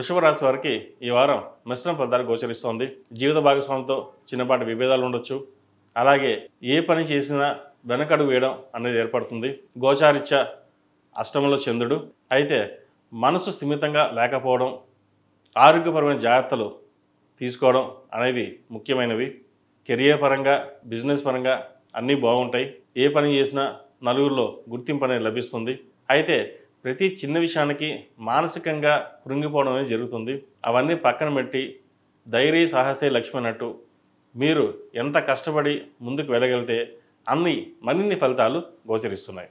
వృషభ రాశి వారికి ఈ వారం మిశ్రమ ఫలితాలు గోచరిస్తోంది. జీవిత భాగస్వామితో చిన్నపాటి విభేదాలు ఉండొచ్చు. అలాగే ఏ పని చేసినా వెనకడుగు వేయడం అనేది ఏర్పడుతుంది. గోచారిత్య అష్టమంలో చంద్రుడు. అయితే మనసు స్థిమితంగా లేకపోవడం, ఆరోగ్యపరమైన జాగ్రత్తలు తీసుకోవడం అనేవి ముఖ్యమైనవి. కెరియర్ పరంగా, బిజినెస్ పరంగా అన్నీ బాగుంటాయి. ఏ పని చేసినా నలుగురిలో గుర్తింపు అనేది లభిస్తుంది. అయితే ప్రతి చిన్న విషయానికి మానసికంగా కృంగిపోవడం అనేది జరుగుతుంది. అవన్నీ పక్కన పెట్టి ధైర్య సాహసే లక్ష్మి అన్నట్టు మీరు ఎంత కష్టపడి ముందుకు వెళ్ళగలిగితే మరిన్ని ఫలితాలు గోచరిస్తున్నాయి.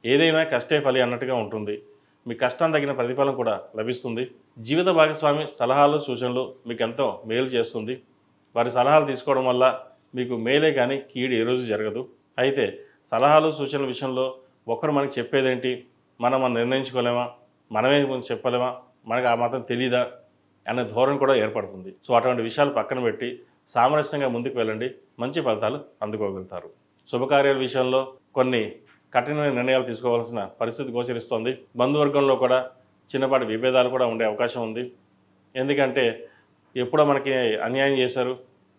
ఏదైనా కష్టే ఫలి అన్నట్టుగా ఉంటుంది. మీ కష్టం తగిన ప్రతిఫలం కూడా లభిస్తుంది. జీవిత భాగస్వామి సలహాలు సూచనలు మీకు ఎంతో మేలు చేస్తుంది. వారి సలహాలు తీసుకోవడం వల్ల మీకు మేలే కానీ కీడు ఏ రోజు జరగదు. అయితే సలహాలు సూచనల విషయంలో ఒకరు మనకి చెప్పేదేంటి, మనం నిర్ణయించుకోలేమా, మనమే చెప్పలేమా, మనకు ఆ మాత్రం తెలీదా అనే ధోరణి కూడా ఏర్పడుతుంది. సో అటువంటి విషయాలు పక్కన పెట్టి సామరస్యంగా ముందుకు వెళ్ళండి, మంచి ఫలితాలు అందుకోగలుగుతారు. శుభకార్యాల విషయంలో కొన్ని కఠినమైన నిర్ణయాలు తీసుకోవాల్సిన పరిస్థితి గోచరిస్తోంది. బంధువర్గంలో కూడా చిన్నపాటి విభేదాలు కూడా ఉండే అవకాశం ఉంది. ఎందుకంటే ఎప్పుడో మనకి అన్యాయం చేశారు,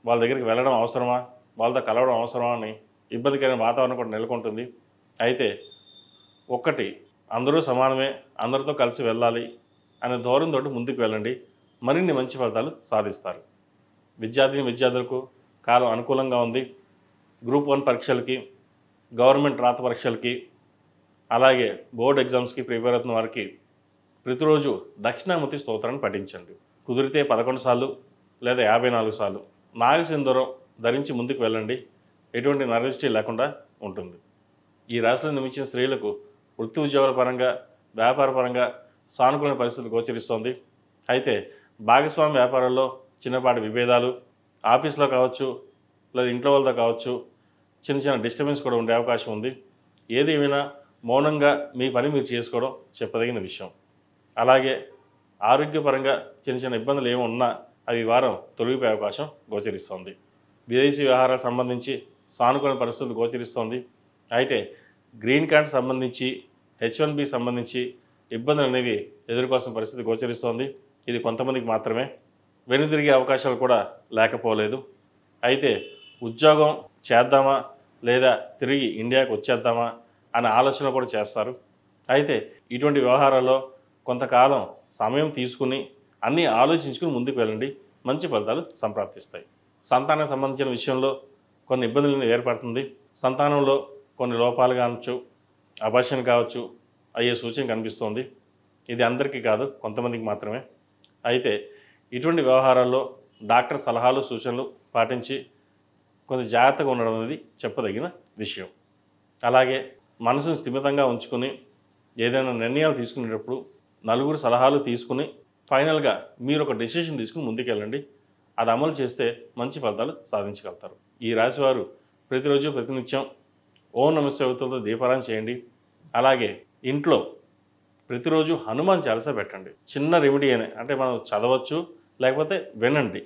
వాళ్ళ దగ్గరికి వెళ్ళడం అవసరమా, వాళ్ళతో కలవడం అవసరమా అని ఇబ్బందికరమైన వాతావరణం కూడా నెలకొంటుంది. అయితే ఒక్కటి, అందరూ సమానమే, అందరితో కలిసి వెళ్ళాలి అనే ధోరణితో ముందుకు వెళ్ళండి, మరిన్ని మంచి ఫలితాలు సాధిస్తారు. విద్యార్థులకు కాలం అనుకూలంగా ఉంది. గ్రూప్ 1 పరీక్షలకి, గవర్నమెంట్ రాత పరీక్షలకి, అలాగే బోర్డ్ ఎగ్జామ్స్కి ప్రిపేర్ అవుతున్న వారికి ప్రతిరోజు దక్షిణామూర్తి స్తోత్రాన్ని పఠించండి. కుదిరితే 11 సార్లు లేదా 54 సార్లు నాగసింధూరం ధరించి ముందుకు వెళ్ళండి. ఎటువంటి నరదిష్టి లేకుండా ఉంటుంది. ఈ రాశిలో నిర్మించిన స్త్రీలకు వృత్తి ఉద్యోగాల పరంగా, వ్యాపార పరంగా సానుకూల పరిస్థితి గోచరిస్తోంది. అయితే భాగస్వామి వ్యాపారాల్లో చిన్నపాటి విభేదాలు, ఆఫీస్లో కావచ్చు లేదా ఇంట్లో వాళ్ళతో కావచ్చు, చిన్న డిస్టర్బెన్స్ కూడా ఉండే అవకాశం ఉంది. ఏది ఏమైనా మౌనంగా మీ పని మీరు చేసుకోవడం చెప్పదగిన విషయం. అలాగే ఆరోగ్యపరంగా చిన్న ఇబ్బందులు ఏమి ఉన్నా అవి వారం తొలగిపోయే అవకాశం గోచరిస్తోంది. విదేశీ వ్యవహారాలకు సంబంధించి సానుకూల పరిస్థితులు గోచరిస్తోంది. అయితే గ్రీన్ కార్డ్ సంబంధించి, H1B సంబంధించి ఇబ్బందులు అనేవి ఎదుర్కోవాల్సిన పరిస్థితి గోచరిస్తోంది. ఇది కొంతమందికి మాత్రమే. వెనుదిరిగే అవకాశాలు కూడా లేకపోలేదు. అయితే ఉద్యోగం చేద్దామా లేదా తిరిగి ఇండియాకు వచ్చేద్దామా అనే ఆలోచన కూడా చేస్తారు. అయితే ఇటువంటి వ్యవహారాల్లో కొంతకాలం సమయం తీసుకుని అన్నీ ఆలోచించుకుని ముందుకు వెళ్ళండి, మంచి ఫలితాలు సంప్రాప్తిస్తాయి. సంతానానికి సంబంధించిన విషయంలో కొన్ని ఇబ్బందులు ఏర్పడుతుంది. సంతానంలో కొన్ని లోపాలు కావచ్చు, అబార్షన్ కావచ్చు అయ్యే సూచన కనిపిస్తోంది. ఇది అందరికీ కాదు, కొంతమందికి మాత్రమే. అయితే ఇటువంటి వ్యవహారాల్లో డాక్టర్ సలహాలు సూచనలు పాటించి కొంచెం జాగ్రత్తగా ఉండడం అనేది చెప్పదగిన విషయం. అలాగే మనసును స్థిమితంగా ఉంచుకొని ఏదైనా నిర్ణయాలు తీసుకునేటప్పుడు నలుగురు సలహాలు తీసుకుని ఫైనల్గా మీరు ఒక డెసిషన్ తీసుకుని ముందుకెళ్ళండి. అది అమలు చేస్తే మంచి ఫలితాలు సాధించగలుగుతారు. ఈ రాశివారు ప్రతిరోజు ప్రతినిత్యం ఓం నమః శివాయతో దీపారాధన చేయండి. అలాగే ఇంట్లో ప్రతిరోజు హనుమాన్ చాలీసా పెట్టండి. చిన్న రెమెడీ అంటే మనం చదవచ్చు, లేకపోతే వినండి.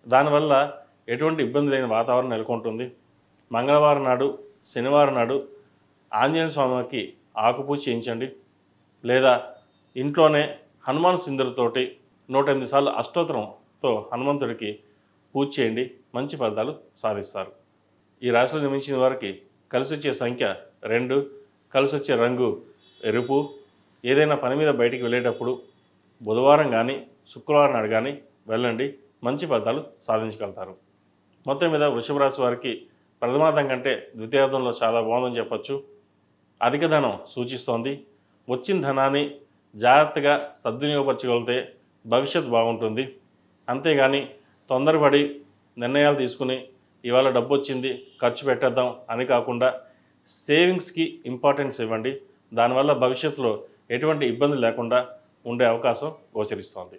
దానివల్ల ఎటువంటి ఇబ్బంది లేని వాతావరణం నెలకొంటుంది. మంగళవారం నాడు, శనివారం నాడు ఆంజనేయ స్వామికి ఆకుపూజ చేయించండి. లేదా ఇంట్లోనే హనుమాన్ సింధులతోటి 108 సార్లు అష్టోత్తరంతో హనుమంతుడికి పూజ చేయండి, మంచి ఫలితాలు సాధిస్తారు. ఈ రాశిలో నిర్మించిన వారికి కలిసి వచ్చే సంఖ్య 2, కలిసి వచ్చే రంగు ఎరుపు. ఏదైనా పని మీద బయటికి వెళ్ళేటప్పుడు బుధవారం కానీ శుక్రవారం నాడు కానీ వెళ్ళండి, మంచి ఫలితాలు సాధించగలుగుతారు. మొత్తం మీద వృషభ రాశి వారికి ప్రథమార్థం కంటే ద్వితీయార్థంలో చాలా బాగుందని చెప్పచ్చు. అధిక ధనం సూచిస్తోంది. వచ్చిన ధనాన్ని జాగ్రత్తగా సద్వినియోగపరచగలిగితే భవిష్యత్తు బాగుంటుంది. అంతేగాని తొందరపడి నిర్ణయాలు తీసుకుని ఇవాళ డబ్బు వచ్చింది ఖర్చు పెట్టేద్దాం అని కాకుండా సేవింగ్స్కి ఇంపార్టెన్స్ ఇవ్వండి. దానివల్ల భవిష్యత్తులో ఎటువంటి ఇబ్బంది లేకుండా ఉండే అవకాశం గోచరిస్తోంది.